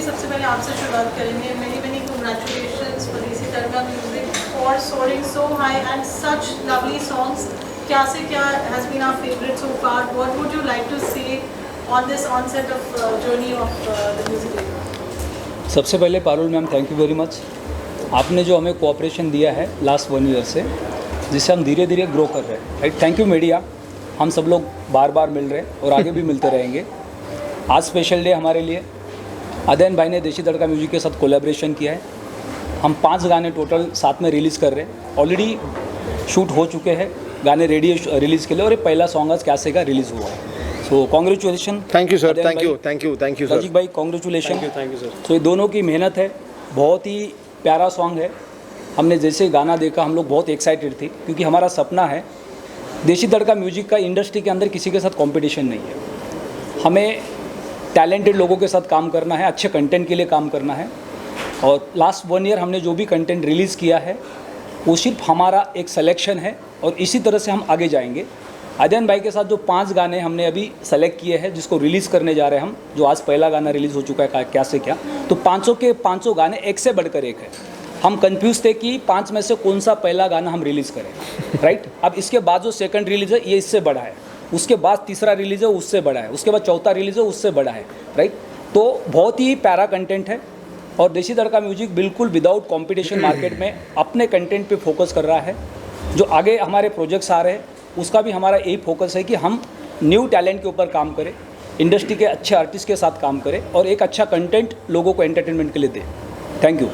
भाई सबसे पहले आपसे शुरुआत करेंगे. Many congratulations for देसी तड़का music for soaring so high and such lovely songs. क्या से क्या has been our favorite so far. What would you like to say on this onset of journey of the music video? सबसे पहले Parul ma'am thank you very much. आपने जो हमें cooperation दिया है लास्ट 1 ईयर से, जिससे हम धीरे धीरे ग्रो कर रहे हैं, राइट. Thank you media. हम सब लोग बार बार मिल रहे हैं और आगे भी मिलते रहेंगे. आज स्पेशल डे हमारे लिए. अदयन भाई ने देसी तड़का म्यूजिक के साथ कोलैबोरेशन किया है. हम 5 गाने टोटल साथ में रिलीज़ कर रहे हैं. ऑलरेडी शूट हो चुके हैं गाने, रेडी रिलीज़ के लिए, और ये पहला सॉन्ग आज कैसे का रिलीज़ हुआ है. So congratulation. Thank you sir. Thank you sir. Razik भाई कॉन्ग्रेचुलेशन. Thank you sir. तो ये दोनों की मेहनत है. बहुत ही प्यारा सॉन्ग है. हमने जैसे गाना देखा हम लोग बहुत एक्साइटेड थे, क्योंकि हमारा सपना है देसी तड़का म्यूजिक का इंडस्ट्री के अंदर किसी के साथ कंपटीशन नहीं है. हमें टैलेंटेड लोगों के साथ काम करना है, अच्छे कंटेंट के लिए काम करना है. और लास्ट 1 ईयर हमने जो भी कंटेंट रिलीज़ किया है वो सिर्फ हमारा एक सिलेक्शन है, और इसी तरह से हम आगे जाएंगे. अदयन भाई के साथ जो 5 गाने हमने अभी सेलेक्ट किए हैं, जिसको रिलीज़ करने जा रहे हैं हम, जो आज पहला गाना रिलीज़ हो चुका है क्या से क्या, तो 500 के 500 गाने एक से बढ़कर एक है. हम कंफ्यूज थे कि 5 में से कौन सा पहला गाना हम रिलीज़ करें, राइट. अब इसके बाद जो सेकंड रिलीज़ है ये इससे बड़ा है, उसके बाद तीसरा रिलीज़ है उससे बड़ा है, उसके बाद चौथा रिलीज़ है उससे बड़ा है, राइट. तो बहुत ही प्यारा कंटेंट है, और देसी तड़का म्यूजिक बिल्कुल विदाउट कंपटीशन मार्केट में अपने कंटेंट पे फोकस कर रहा है. जो आगे हमारे प्रोजेक्ट्स आ रहे हैं उसका भी हमारा यही फोकस है कि हम न्यू टैलेंट के ऊपर काम करें, इंडस्ट्री के अच्छे आर्टिस्ट के साथ काम करें, और एक अच्छा कंटेंट लोगों को एंटरटेनमेंट के लिए दें. Thank you.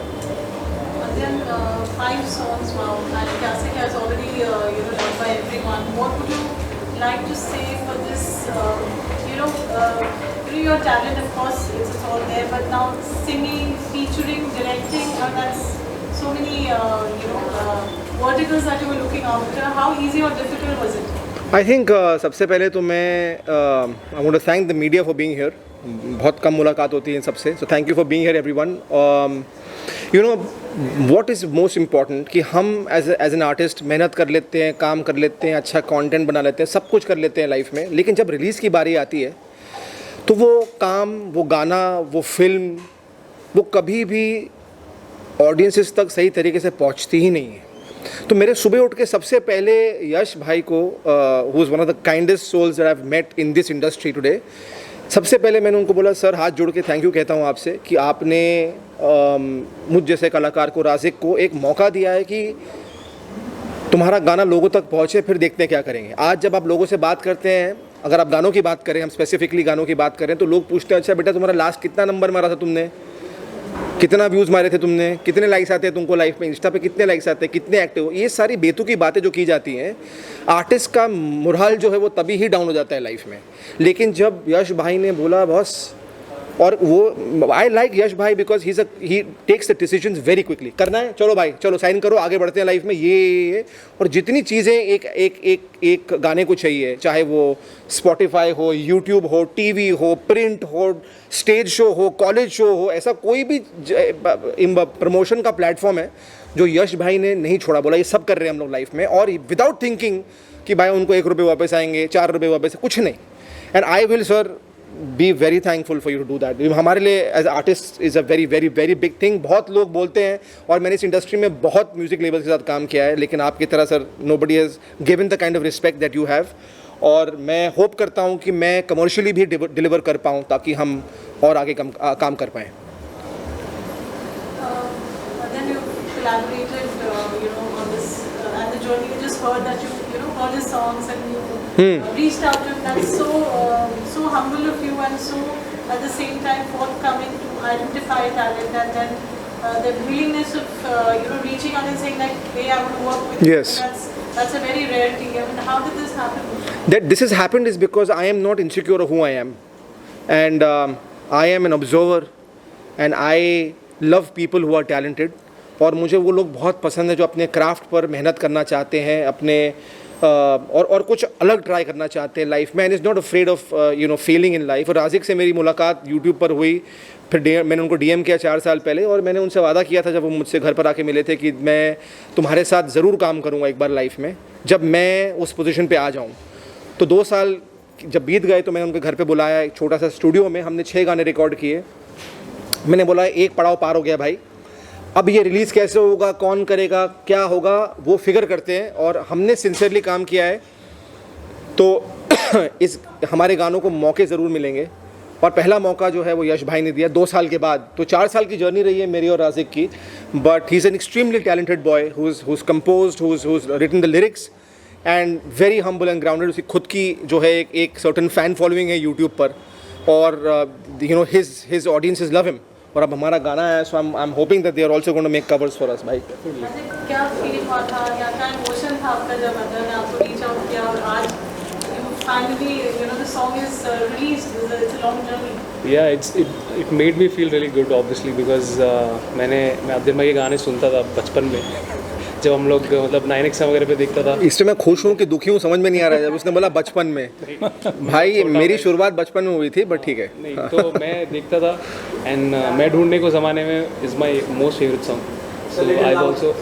5 songs, wow, and Classic has already loved by everyone. What would you like to say for this? Your talent, of course, it's all there, but now singing, featuring, directing, that's so many verticals that you were looking after. How easy or difficult was it? I think सबसे पहले तो मैं I want to thank the media for being here. बहुत कम मुलाकात होती है इन सबसे, so thank you for being here everyone. What is most important कि हम as an artist मेहनत कर लेते हैं, काम कर लेते हैं, अच्छा कंटेंट बना लेते हैं, सब कुछ कर लेते हैं लाइफ में, लेकिन जब रिलीज़ की बारी आती है तो वो काम, वो गाना, वो फिल्म, वो कभी भी ऑडियंसेस तक सही तरीके से पहुंचती ही नहीं है. तो मेरे सुबह उठ के सबसे पहले यश भाई को, who is one of the kindest souls that I have met in this industry today, सबसे पहले मैंने उनको बोला, सर हाथ जोड़ के थैंक यू कहता हूँ आपसे कि आपने मुझ जैसे कलाकार को, राजिक को एक मौका दिया है कि तुम्हारा गाना लोगों तक पहुँचे, फिर देखते हैं क्या करेंगे. आज जब आप लोगों से बात करते हैं, अगर आप गानों की बात करें, हम स्पेसिफिकली गानों की बात करें, तो लोग पूछते हैं अच्छा बेटा तुम्हारा लास्ट कितना नंबर मारा था तुमने, कितना व्यूज़ मारे थे तुमने, कितने लाइक्स आते हैं तुमको लाइफ में, इंस्टा पे कितने लाइक्स आते हैं, कितने एक्टिव हो. ये सारी बेतुकी बातें जो की जाती हैं, आर्टिस्ट का मोरल जो है वो तभी ही डाउन हो जाता है लाइफ में. लेकिन जब यश भाई ने बोला बॉस, और वो आई लाइक यश भाई because he takes the decisions very quickly. करना है चलो भाई चलो साइन करो, आगे बढ़ते हैं लाइफ में, ये और जितनी चीज़ें एक गाने को चाहिए, चाहे वो स्पॉटिफाई हो, यूट्यूब हो, टीवी हो, प्रिंट हो, स्टेज शो हो, कॉलेज शो हो, ऐसा कोई भी प्रमोशन का प्लेटफॉर्म है जो यश भाई ने नहीं छोड़ा. बोला ये सब कर रहे हैं हम लोग लाइफ में, और विदाउट थिंकिंग कि भाई उनको 1 रुपये वापस आएंगे, 4 रुपये वापस, कुछ नहीं. And I will sir be very thankful for you to do that. हमारे लिए as artist is a very very very big thing. बहुत लोग बोलते हैं, और मैंने इस इंडस्ट्री में बहुत म्यूजिक लेबल्स के साथ काम किया है, लेकिन आपकी तरह sir nobody has given the kind of respect that you have. और मैं होप करता हूँ कि मैं कमर्शियली भी डिलीवर कर पाऊँ, ताकि हम और आगे काम कर पाएँ. All his songs, and you reached out to him. That's so humble of you, and so at the same time forthcoming to identify talent, and then the willingness of reaching out and saying like, hey, I want to work with yes. you. That's a very rare thing. I mean, how did this happen? That this has happened is because I am not insecure of who I am, and I am an observer, and I love people who are talented. और मुझे वो लोग बहुत पसंद है जो अपने craft पर मेहनत करना चाहते हैं, अपने और कुछ अलग ट्राई करना चाहते हैं लाइफ में, and is not afraid of Fehling in life. और राजिक से मेरी मुलाकात यूट्यूब पर हुई, फिर मैंने उनको डीएम किया 4 साल पहले, और मैंने उनसे वादा किया था जब वो मुझसे घर पर आके मिले थे कि मैं तुम्हारे साथ ज़रूर काम करूँगा एक बार लाइफ में, जब मैं उस पोजीशन पे आ जाऊँ. तो 2 साल जब बीत गए तो मैंने उनके घर पे बुलाया, एक छोटा सा स्टूडियो में हमने 6 गाने रिकॉर्ड किए. मैंने बोला एक पड़ाव पार हो गया भाई, अब ये रिलीज़ कैसे होगा, कौन करेगा, क्या होगा, वो फिगर करते हैं। और हमने सिंसियरली काम किया है, तो इस हमारे गानों को मौके ज़रूर मिलेंगे। और पहला मौका जो है वो यश भाई ने दिया 2 साल के बाद। तो 4 साल की जर्नी रही है मेरी और राज़िक की, but he is an extremely talented boy who's composed, who's written the lyrics and very humble and grounded. उसकी खुद की जो है एक सर्टन फ़ैन फॉलोइंग है यूट्यूब पर, और you know his audiences love him. और अब हमारा गाना है, so I am hoping that they are also going to make covers for us भाई। क्या फील हुआ था या क्या इमोशन था आपका जब अदर ने आपको रीच आउट किया और आज finally the song is released? It's a long journey. Yeah, it made me feel really good obviously because मैं अब्दुल भाई के गाने सुनता था बचपन में, जब हम लोग मतलब 9X वगैरह पे देखता था। इससे मैं खुश हूँ कि दुखी हूँ, समझ में नहीं आ रहा है जब उसने बोला बचपन में। भाई मेरी शुरुआत बचपन में हुई थी, बट ठीक है। नहीं तो मैं देखता था, एंड मैं ढूंढने को ज़माने में is my most favourite song. So I also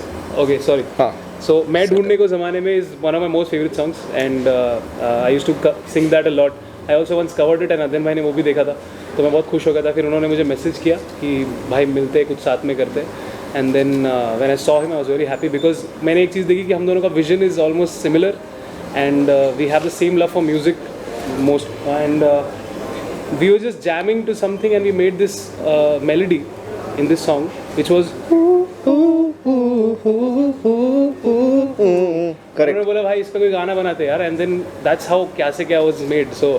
okay sorry हाँ, सो मैं ढूंढने को ज़माने में is one of my most favourite songs, and I used to sing that a lot. I also once covered it, and Adnan भाई ने वो भी देखा था, तो मैं बहुत खुश हो गया था। फिर उन्होंने मुझे मैसेज किया कि भाई मिलते हैं, कुछ साथ में करते हैं। And then when I saw him I was very happy because मैंने एक चीज़ देखी कि हम दोनों का vision is almost similar, and we have the same love for music most, and we were just jamming to something and we made this melody in this song which was correct. उन्होंने बोला भाई इस पे कोई गाना बनाते यार, and then that's how क्या से क्या was made। so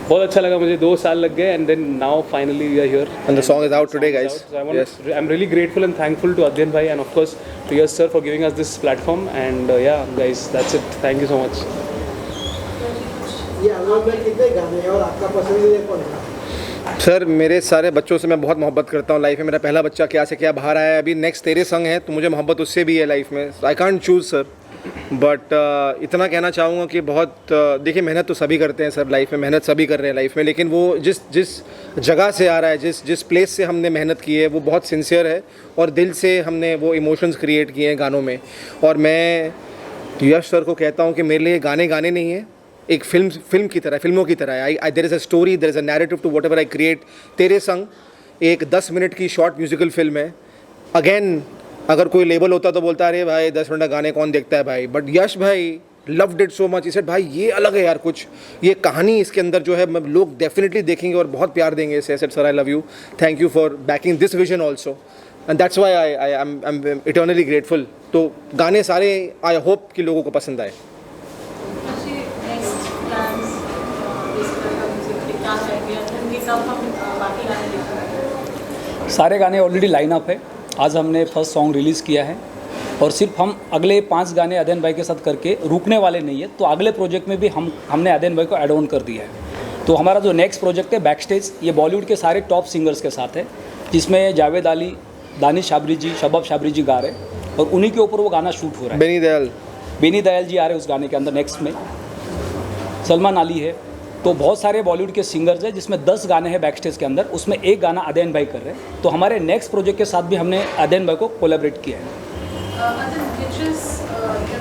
बहुत अच्छा लगा मुझे, 2 साल लग गए, and then now finally we are here And the song is out today, guys. So Yes. I'm really grateful and thankful to Adyan bhai and of course to Yash sir for giving us this platform, and yeah guys, that's it, thank you so much। ये album में कितने गाने हैं और आपका पसंदीदा कौन है? सर मेरे सारे बच्चों से मैं बहुत मोहब्बत करता हूँ लाइफ में। मेरा पहला बच्चा क्या से क्या बाहर आया है, अभी नेक्स्ट तेरे संग है, तो मुझे मोहब्बत उससे भी है लाइफ में। I can't choose sir, but इतना कहना चाहूँगा कि बहुत देखिए मेहनत तो सभी करते हैं सर, लाइफ में मेहनत सभी कर रहे हैं लाइफ में, लेकिन वो जिस जगह से आ रहा है, जिस प्लेस से हमने मेहनत की है, वो बहुत सिंसियर है और दिल से हमने वो इमोशंस क्रिएट किए हैं गानों में। और मैं यश सर को कहता हूँ कि मेरे लिए गाने नहीं है, एक फिल्म की तरह, फिल्मों की तरह है। There is a story, there is a narrative to whatever I create. तेरे संग एक 10 मिनट की शॉर्ट म्यूजिकल फिल्म है। अगेन अगर कोई लेबल होता तो बोलता अरे भाई 10 मिनट का गाने कौन देखता है भाई, बट यश भाई लव्ड इट सो मच। इसे भाई ये अलग है यार, कुछ ये कहानी इसके अंदर जो है लोग डेफिनेटली देखेंगे और बहुत प्यार देंगे इसे। Sir I love you, thank you for banking this vision also, and that's why I am eternally grateful. तो गाने सारे आई होप कि लोगों को पसंद आए। नेक्स्ट प्लान्स इस तरह का म्यूजिक क्या है या फिल्म के साथ हम बाकी गाने देखेंगे? सारे गाने ऑलरेडी लाइन अप है। आज हमने फर्स्ट सॉन्ग रिलीज़ किया है और सिर्फ हम अगले 5 गाने अदन भाई के साथ करके रुकने वाले नहीं है, तो अगले प्रोजेक्ट में भी हमने अदन भाई को ऐड ऑन कर दिया है। तो हमारा जो नेक्स्ट प्रोजेक्ट है बैक स्टेज, ये बॉलीवुड के सारे टॉप सिंगर्स के साथ है, जिसमें जावेद अली, दानिश शाबरी जी, शबाब शाबरी जी गा रहे हैं और उन्हीं के ऊपर वो गाना शूट हो रहा है। बेनी दयाल जी आ रहे हैं उस गाने के अंदर नेक्स्ट में, सलमान अली है। तो बहुत सारे बॉलीवुड के सिंगर्स हैं जिसमें 10 गाने हैं बैक स्टेज के अंदर, उसमें एक गाना अदन भाई कर रहे हैं। तो हमारे नेक्स्ट प्रोजेक्ट के साथ भी हमने अदन भाई को कोलैबोरेट किया है। Adil, which is, you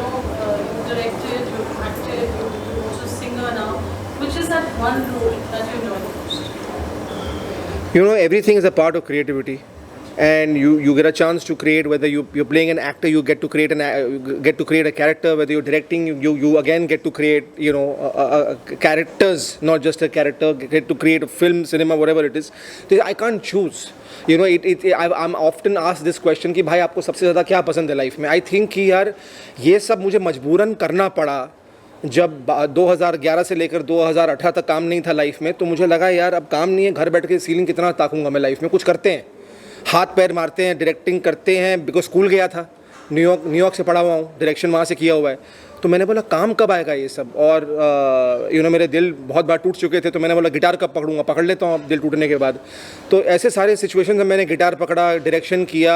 directed, you acted, you're also a singer now. Which is that one role that you enjoy the most? You know, everything is a part of creativity, and you get a chance to create. Whether you're playing an actor, you get to create a character. Whether you're directing, you again get to create characters, not just a character. Get to create a film, cinema, whatever it is. I can't choose. You know, I'm often asked this question कि भाई आपको सबसे ज़्यादा क्या पसंद है life में। I think कि यार ये सब मुझे मजबूरन करना पड़ा। जब 2011 से लेकर 2018 तक काम नहीं था लाइफ में, तो मुझे लगा यार अब काम नहीं है, घर बैठ के सीलिंग कितना ताकूंगा मैं लाइफ में। कुछ करते हैं, हाथ पैर मारते हैं, डायरेक्टिंग करते हैं। बिकॉज स्कूल गया था, न्यूयॉर्क से पढ़ा हुआ हूँ, डायरेक्शन वहाँ से किया हुआ है। तो मैंने बोला काम कब आएगा ये सब। और मेरे दिल बहुत बार टूट चुके थे, तो मैंने बोला गिटार कब पकड़ूंगा, पकड़ लेता हूँ अब दिल टूटने के बाद। तो ऐसे सारे सिचुएशन में मैंने गिटार पकड़ा, डायरेक्शन किया,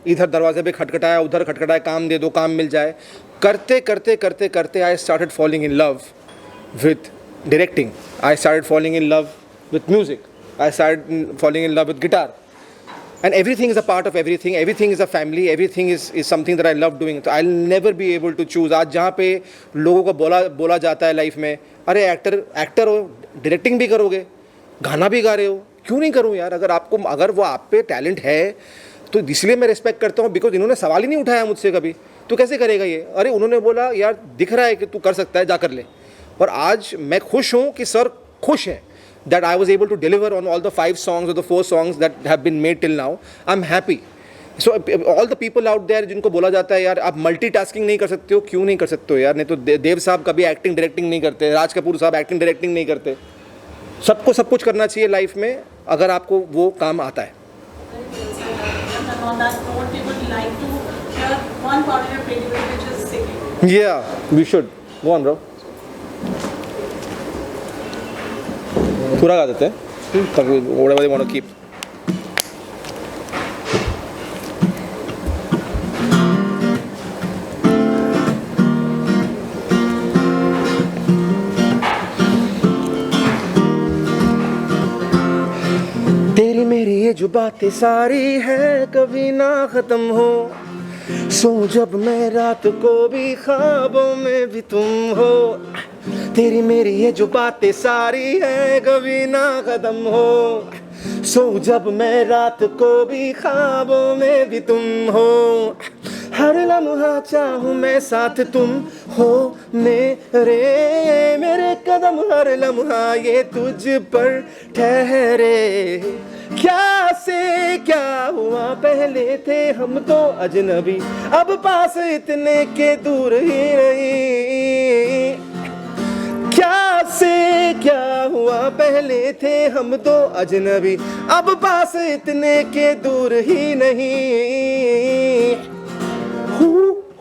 इधर दरवाजे पे खटखटाया, उधर खटखटाया, काम दे दो, काम मिल जाए। करते करते करते करते I started falling in love with directing, I started falling in love with music, I started falling in love with guitar. And everything is a part of everything. Everything is a family. Everything is something that I love doing. So I'll never be able to choose. आज जहाँ पे लोगों को बोला जाता है life में, अरे एक्टर हो, डायरेक्टिंग भी करोगे, गाना भी गा रहे हो, क्यों नहीं करूँ यार? अगर वो आप पे टैलेंट है तो इसलिए मैं रिस्पेक्ट करता हूँ, बिकॉज इन्होंने सवाल ही नहीं उठाया मुझसे कभी, तो कैसे करेगा ये? अरे उन्होंने बोला यार दिख रहा है कि तू कर सकता है, जा कर ले। और आज मैं खुश हूँ कि सर खुश हैं that I was able to deliver on all the 5 songs or the 4 songs that have been made till now. I'm happy. So all the people out there जिनको बोला जाता है यार आप मल्टीटास्किंग नहीं कर सकते हो, क्यों नहीं कर सकते हो यार? नहीं तो देव साहब कभी एक्टिंग डायरेक्टिंग नहीं करते, राज कपूर साहब एक्टिंग डायरेक्टिंग नहीं करते। सबको सब कुछ करना चाहिए लाइफ में अगर आपको वो काम आता है। And on that note, we would like to hear one part of your creativity, which is singing. Yeah, we should. Go on, bro. पूरा गा देते हैं ताकि whatever they want to keep. तेरी मेरी ये जो बातें सारी है कभी ना खत्म हो, सो जब मैं रात को भी ख्वाबों में भी तुम हो। तेरी मेरी ये जो बातें सारी है कभी ना खत्म हो, सो जब मैं रात को भी ख्वाबों में भी तुम हो। हर लम्हा चाहूँ मैं साथ तुम हो मेरे कदम हर लम्हा ये तुझ पर ठहरे। क्या से क्या हुआ पहले थे हम तो अजनबी, अब पास इतने के दूर ही नहीं। क्या से क्या हुआ पहले थे हम तो अजनबी, अब पास इतने के दूर ही नहीं। हू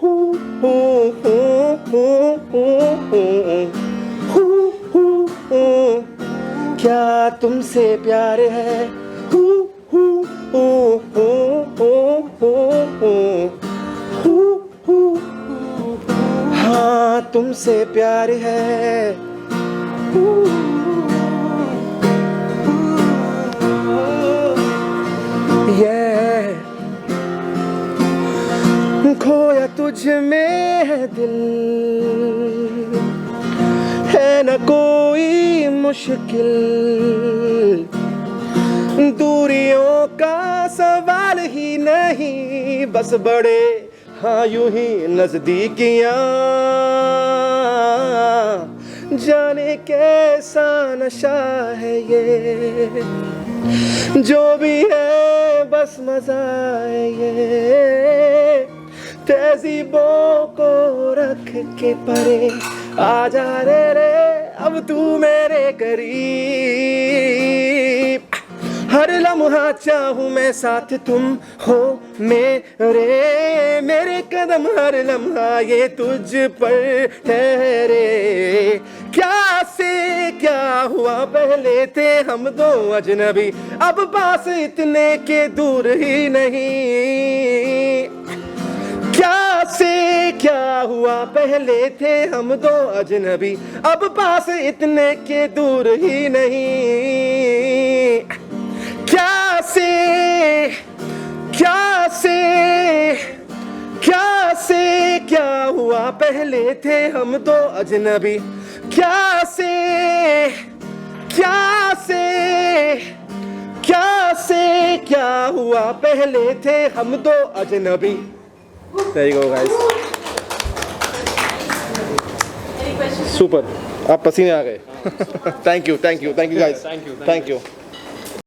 हू हू हू हू हू हू हू क्या तुमसे प्यार है? हू हू हू हू हू हू हू हाँ तुमसे प्यार है। ये खोया तुझ में है दिल, है न कोई मुश्किल, दूरियों का सवाल ही नहीं, बस बड़े हाँ यूं ही नजदीकियां। जाने कैसा नशा है ये, जो भी है बस मजा है ये। तहजीबों को रख के परे आजा रे अब तू मेरे करीब। हर लम्हा चाहूँ मैं साथ तुम हो मेरे कदम हर लम्हा ये तुझ पर ठहरे। क्या से क्या हुआ पहले थे हम दो अजनबी, अब पास इतने के दूर ही नहीं। क्या से क्या हुआ पहले थे हम दो अजनबी, अब पास इतने के दूर ही नहीं। क्या से क्या से क्या से क्या हुआ पहले थे हम दो अजनबी, क्या से क्या से क्या से क्या हुआ पहले थे हम दो अजनबी। There you go guys. Any questions? Super. आप पसीने आ गए। Thank you guys. Thank you. Thank you.